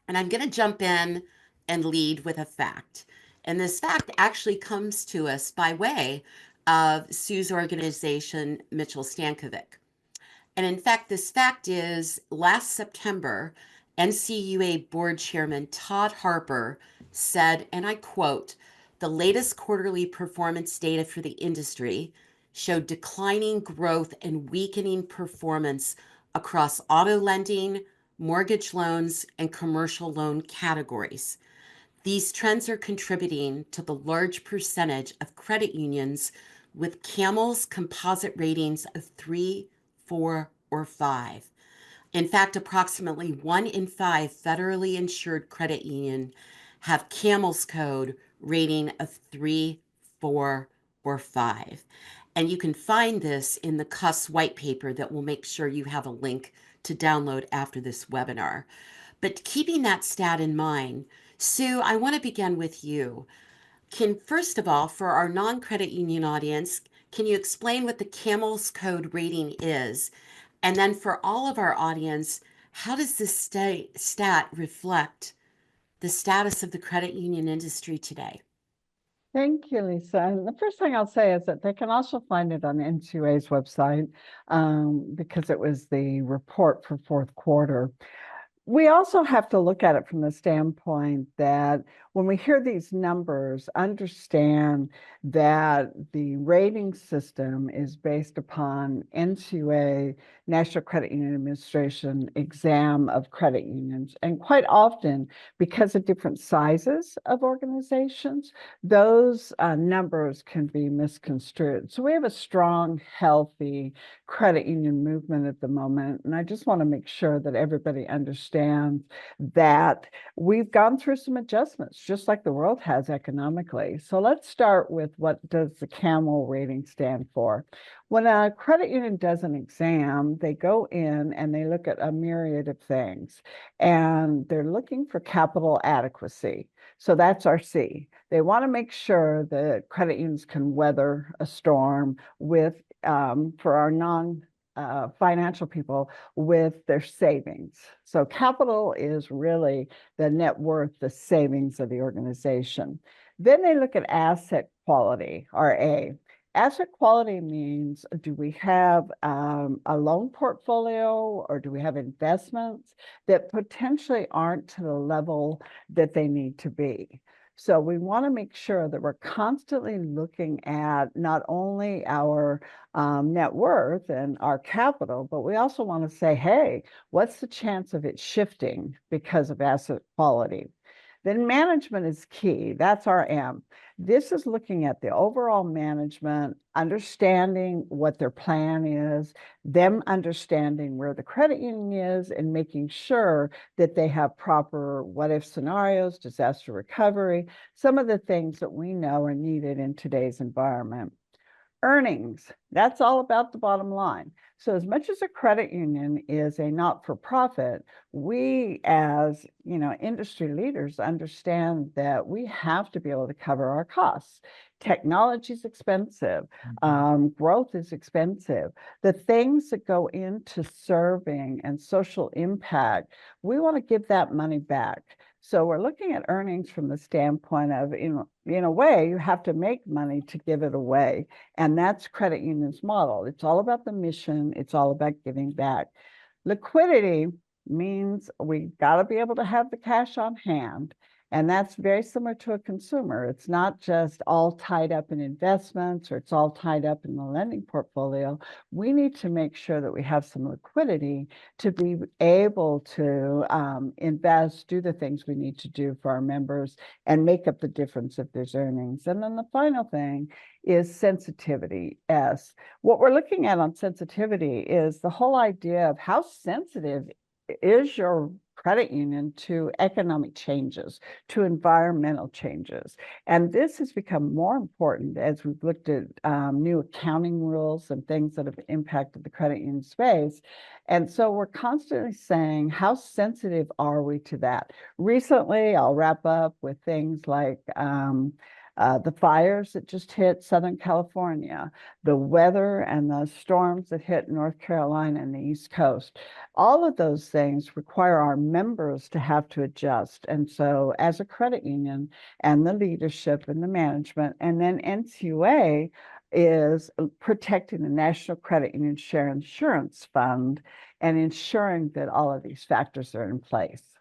And I'm going to jump in and lead with a fact. And this fact actually comes to us by way of Sue's organization, Mitchell Stankovic. And in fact, this fact is last September, NCUA board chairman Todd Harper said, and I quote, the latest quarterly performance data for the industry showed declining growth and weakening performance across auto lending, mortgage loans, and commercial loan categories. These trends are contributing to the large percentage of credit unions with CAMEL's composite ratings of 3, 4, or 5. In fact, approximately 1 in 5 federally insured credit union have CAMEL's code rating of 3, 4, or 5. And you can find this in the CUS white paper that we'll make sure you have a link to download after this webinar. But keeping that stat in mind, Sue, I want to begin with you. Can, first of all, for our non-credit union audience, can you explain what the CAMEL's code rating is? And then for all of our audience, how does this stat reflect the status of the credit union industry today? Thank you, Lisa. And the first thing I'll say is that they can also find it on NCUA's website because it was the report for fourth quarter. We also have to look at it from the standpoint that when we hear these numbers, understand that the rating system is based upon NCUA, National Credit Union Administration exam of credit unions. And quite often, because of different sizes of organizations, those numbers can be misconstrued. So we have a strong, healthy credit union movement at the moment. And I just want to make sure that everybody understands that we've gone through some adjustments, just like the world has economically. So let's start with what does the CAMEL rating stand for? When a credit union does an exam, they go in and they look at a myriad of things, and they're looking for capital adequacy. So that's our C. They want to make sure that credit unions can weather a storm with, for our financial people, with their savings. So capital is really the net worth, the savings of the organization. Then they look at asset quality, or A. Asset quality means, do we have a loan portfolio or do we have investments that potentially aren't to the level that they need to be? So we want to make sure that we're constantly looking at not only our net worth and our capital, but we also want to say, hey, what's the chance of it shifting because of asset quality? Then management is key. That's our M. This is looking at the overall management, understanding what their plan is, them understanding where the credit union is, and making sure that they have proper what-if scenarios, disaster recovery, some of the things that we know are needed in today's environment. Earnings, that's all about the bottom line. So as much as a credit union is a not-for-profit, we as industry leaders understand that we have to be able to cover our costs. Technology is expensive. Growth is expensive. The things that go into serving and social impact, we want to give that money back. So we're looking at earnings from the standpoint of, in a way, you have to make money to give it away. And that's credit union's model. It's all about the mission. It's all about giving back. Liquidity means we got to be able to have the cash on hand. And that's very similar to a consumer. It's not just all tied up in investments or it's all tied up in the lending portfolio. We need to make sure that we have some liquidity to be able to invest, do the things we need to do for our members, and make up the difference if there's earnings. And then the final thing is sensitivity, S. What we're looking at on sensitivity is the whole idea of how sensitive is your credit union to economic changes, to environmental changes. And this has become more important as we've looked at new accounting rules and things that have impacted the credit union space. And so we're constantly saying, how sensitive are we to that? Recently, I'll wrap up with things like The fires that just hit Southern California, the weather and the storms that hit North Carolina and the East Coast. All of those things require our members to have to adjust. And so, as a credit union and the leadership and the management, and then NCUA is protecting the National Credit Union Share Insurance Fund and ensuring that all of these factors are in place.